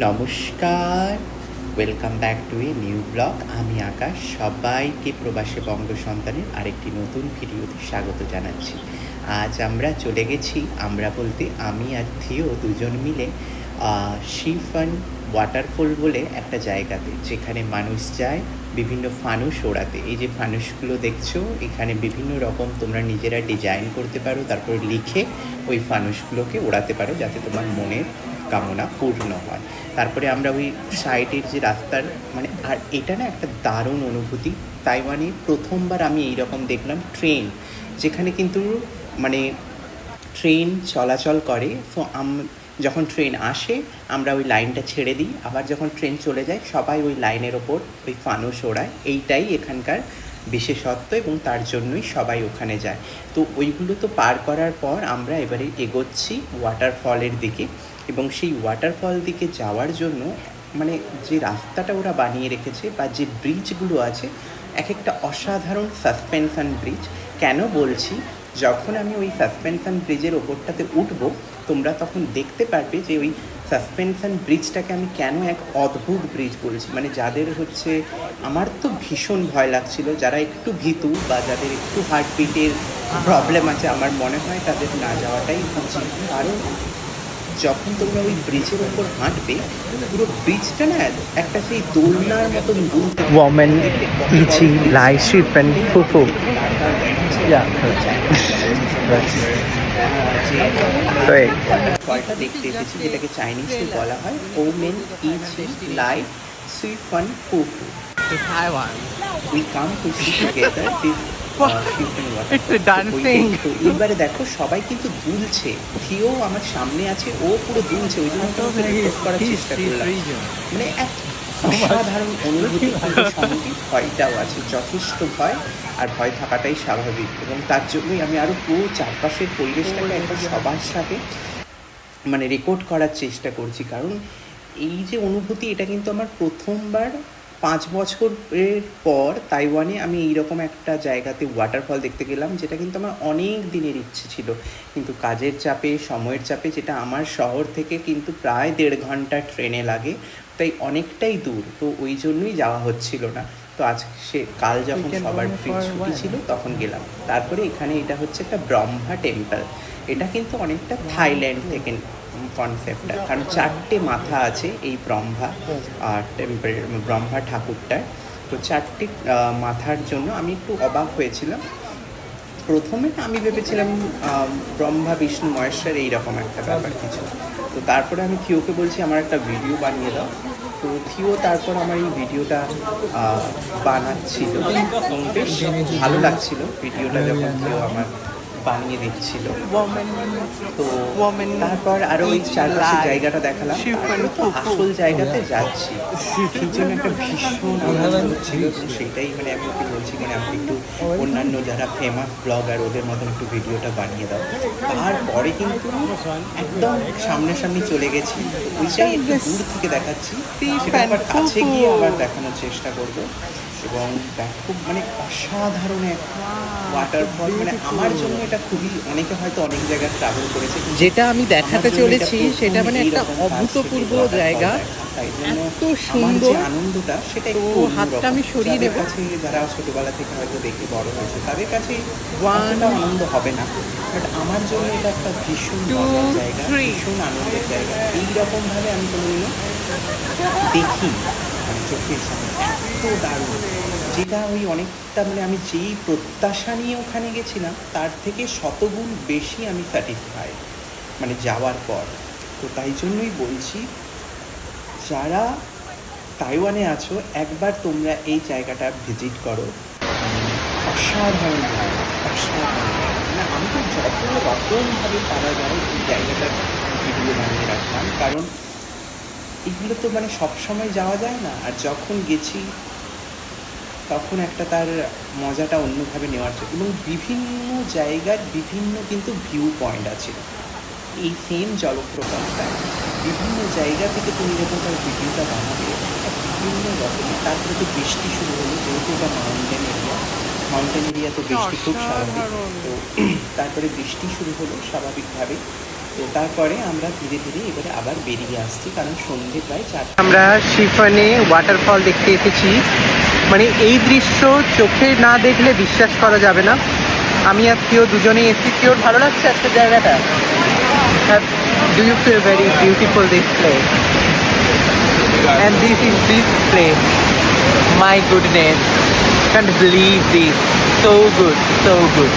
নমস্কার, welcome back to a new blog. আমি আকাশ, সবাইকে প্রবাসী বঙ্গ সন্তানের আরেকটি নতুন ভিডিওতে স্বাগত জানাচ্ছি। আজ আমরা চলে গেছি, আমরা বলতে আমি আর থিও দুজন মিলে শিফন ওয়াটারফল বলে একটা জায়গাতে, যেখানে মানুষ যায় বিভিন্ন ফানুস ওড়াতে। এই যে ফানুসগুলো দেখছো, এখানে বিভিন্ন রকম তোমরা নিজেরা ডিজাইন করতে পারো, তারপর লিখে ওই ফানুসগুলোকে ওড়াতে পারো যাতে তোমার মনের কামনা পূর্ণ হয়। তারপরে আমরা ওই সাইডের যে রাস্তার আর এটা না একটা দারুণ অনুভূতি। তাইওয়ানে প্রথমবার আমি এইরকম দেখলাম ট্রেন, যেখানে কিন্তু ট্রেন চলাচল করে। সো যখন ট্রেন আসে আমরা ওই লাইনটা ছেড়ে দিই, আবার যখন ট্রেন চলে যায় সবাই ওই লাইনের ওপর ওই ফানুস ওড়ায়। এইটাই এখানকার বিশেষত্ব এবং তার জন্যই সবাই ওখানে যায়। তো ওইগুলো তো পার করার পর আমরা এবারে এগোচ্ছি ওয়াটারফলের দিকে। এবং সেই ওয়াটারফল দিকে যাওয়ার জন্য যে রাস্তাটা ওরা বানিয়ে রেখেছে বা যে ব্রিজগুলো আছে, এক একটা অসাধারণ সাসপেনশন ব্রিজ। কেন বলছি, যখন আমি ওই সাসপেনশন ব্রিজের ওপরটাতে উঠবো তোমরা তখন দেখতে পারবে যে ওই সাসপেনশন ব্রিজটাকে আমি কেন এক অদ্ভুত ব্রিজ বলছি। যাদের আমার তো ভীষণ ভয় লাগছিল, যারা একটু ভীতু বা যাদের একটু হার্টবিটের প্রবলেম আছে, আমার মনে হয় তাদের না যাওয়াটাই উচিত। কারণ যখন তোমরা ওই ব্রিজের ওপর হাঁটবে, পুরো ব্রিজটা না একটা সেই দোলনার মতন দুলতে। Woman eating like sheep and fufu. Yeah. যে ফলটা দেখতে এসেছি, যেটাকে চাইনিজে বলা হয় ওমেন ইচিং লাইক সুইট ফান ফুফু। In Taiwan. We come to see together this It's a dancing. তো এইবারে দেখো সবাই কিন্তু দুলছে। থিও আমার সামনে আছে, ও পুরো দুলছে, ওই জন্য করার চেষ্টা করলাম। এক অসাধারণ অনুভূতি, কিন্তু সঙ্গে ভয়টাও আছে, যথেষ্ট ভয়। আর ভয় থাকাটাই স্বাভাবিক, এবং তার জন্যই আমি আরও পুরো চারপাশের পরিবেশটাকে একবার সবার সাথে রেকর্ড করার চেষ্টা করছি। কারণ এই যে অনুভূতি, এটা কিন্তু আমার প্রথমবার 5 বছরের পর তাইওয়ানে আমি এইরকম একটা জায়গাতে ওয়াটারফল দেখতে গেলাম, যেটা কিন্তু আমার অনেক দিনের ইচ্ছে ছিল। কিন্তু কাজের চাপে, সময়ের চাপে, যেটা আমার শহর থেকে কিন্তু প্রায় 1.5 ঘন্টা ট্রেনে লাগে, তাই অনেকটাই দূর, তো ওই জন্যই যাওয়া হচ্ছিল না। তো কাল যখন সবার ছুটি ছিল তখন গেলাম। তারপরে এখানে এটা হচ্ছে একটা ব্রহ্মা টেম্পল। এটা কিন্তু অনেকটা থাইল্যান্ড থেকে কনসেপ্টটা, কারণ 4টে মাথা আছে এই ব্রহ্মা ঠাকুরটার। তো 4টে মাথার জন্য আমি একটু অবাক হয়েছিলাম। প্রথমে আমি ভেবেছিলাম ব্রহ্মা বিষ্ণু মহেশ্বর এইরকম একটা ব্যাপার কিছু। তো তারপরে আমি থিওকে বলছি আমার একটা ভিডিও বানিয়ে দাও। তো থিও তারপর আমার এই ভিডিওটা বানাচ্ছিল এবং বেশ ভালো লাগছিল ভিডিওটা যখন থিও আমার বানিয়ে দিচ্ছিল। তো তারপর আরও ওই চারপাশের জায়গাটা দেখালাম, তারপরে তো আসল জায়গাতে যাচ্ছি। সেই জন্য একটা ভীষণ আনন্দ হচ্ছিল, সেটাই আমি ওকে বলছি আমি একটু অন্যান্য যারা ফেমাস ব্লগার ওদের মতন একটু ভিডিওটা বানিয়ে দাও। তারপরে কিন্তু একদম সামনাসামনি চলে গেছি, ওইটাই একটু দূর থেকে দেখাচ্ছি, সেটা আবার কাছে গিয়ে আবার দেখানোর চেষ্টা করবো। এবং খুব অসাধারণ এক ওয়াটারফল। আমার জন্য এটা খুবই, অনেকে হয়তো অনেক জায়গায় ট্রাভেল করেছে, যেটা আমি দেখাতে চলেছি সেটা একটা অভূতপূর্ব জায়গা, এত সুন্দর। আনন্দটা সেটা তো হাতটা আমি সরিয়ে দেবো। যারা ছোটবেলা থেকে হয়তো দেখে বড় হয়েছে তাদের কাছে আনন্দ হবে না, বাট আমার জন্য এটা একটা ভীষণ মজার জায়গা, ভীষণ আনন্দের জায়গা। এইরকম ভাবে আমি কোনোদিনও দেখি চোখের সামনে, এত দারুণ, যেটা ওই অনেকটা আমি যেই প্রত্যাশা নিয়ে ওখানে গেছিলাম তার থেকে শতগুণ বেশি আমি স্যাটিসফাইড যাওয়ার পর। তো তাই জন্যই বলছি, যারা তাইওয়ানে আছো একবার তোমরা এই জায়গাটা ভিজিট করো। অসাধারণ জায়গা, অসাধারণ। আমি তো যত রকমভাবে পারা যায় এই জায়গাটার ভিডিও বানিয়ে রাখলাম, কারণ এগুলো তো সবসময় যাওয়া যায় না। আর যখন গেছি তখন একটা তার মজাটা অন্যভাবে নেওয়ার জন্য, এবং বিভিন্ন জায়গার বিভিন্ন কিন্তু ভিউ পয়েন্ট আছে। এই সেম জলপ্রপাতটা বিভিন্ন জায়গা থেকে তুমি যখন তার ভিডিওটা বানাবে বিভিন্ন রকমের। তারপরে তো বৃষ্টি শুরু হলো, যেহেতু এটা মাউন্টেন এরিয়া, তো বৃষ্টি খুব স্বাভাবিক। তো তারপরে বৃষ্টি শুরু হলো স্বাভাবিকভাবে। তো তারপরে আমরা ধীরে ধীরে এবারে আবার বেরিয়ে আসছি, কারণ সন্ধে প্রায় 4টা। আমরা শিফনে ওয়াটারফল দেখতে এসেছি। মানে এই দৃশ্য চোখে না দেখলে বিশ্বাস করা যাবে না। আমি আর কেউ দুজনেই এসেছি। কেউ ভালো লাগছে একটা জায়গাটা? Do you feel very beautiful this place? And this is this place. My goodness, can't believe this. So good, so good.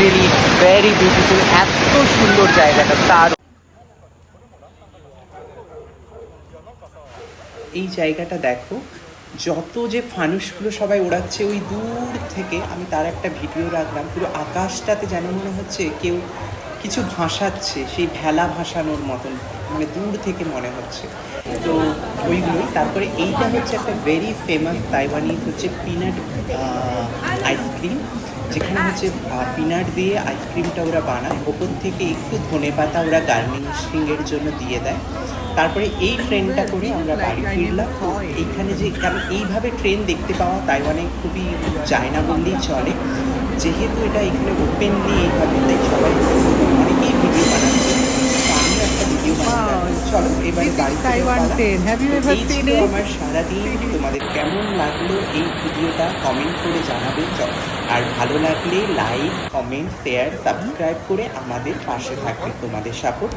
Really very beautiful. এত সুন্দর জায়গাটা তার। এই জায়গাটা দেখো, যত যে ফানুসগুলো সবাই ওড়াচ্ছে ওই দূর থেকে, আমি তার একটা ভিডিও রাখলাম। পুরো আকাশটাতে যেন মনে হচ্ছে কেউ কিছু ভাসাচ্ছে, সেই ভেলা ভাসানোর মতন, মানে দূর থেকে মনে হচ্ছে। তো ওইগুলোই। তারপরে এইটা হচ্ছে একটা ভেরি ফেমাস তাইওয়ানিজ হচ্ছে পিনাট আইসক্রিম, যেখানে হচ্ছে পিনাট দিয়ে আইসক্রিমটা ওরা বানায়, ওপর থেকে একটু ধনেপাতা ওরা গার্নিশিংয়ের জন্য দিয়ে দেয়। তারপরে এই ট্রেনটা করে আমরা বাড়ি ফিরলাম। তো এইখানে যে, কারণ এইভাবে ট্রেন দেখতে পাওয়া তাইওয়ানে খুবই যায় না বললেই চলে, যেহেতু এটা এখানে ওপেনলি এইভাবে, তাই সবাই অনেকেই ভিডিও বানাচ্ছে। তো আমিও একটা ভিডিও বানালাম। চলো এবারে বাড়ি ফিরে এই ছিল আমার সারাদিন। তোমাদের কেমন লাগলো এই ভিডিওটা কমেন্ট করে জানাবে। আর ভালো লাগলে লাইক, কমেন্ট, শেয়ার, সাবস্ক্রাইব করে আমাদের পাশে থাকবে। তোমাদের সাপোর্ট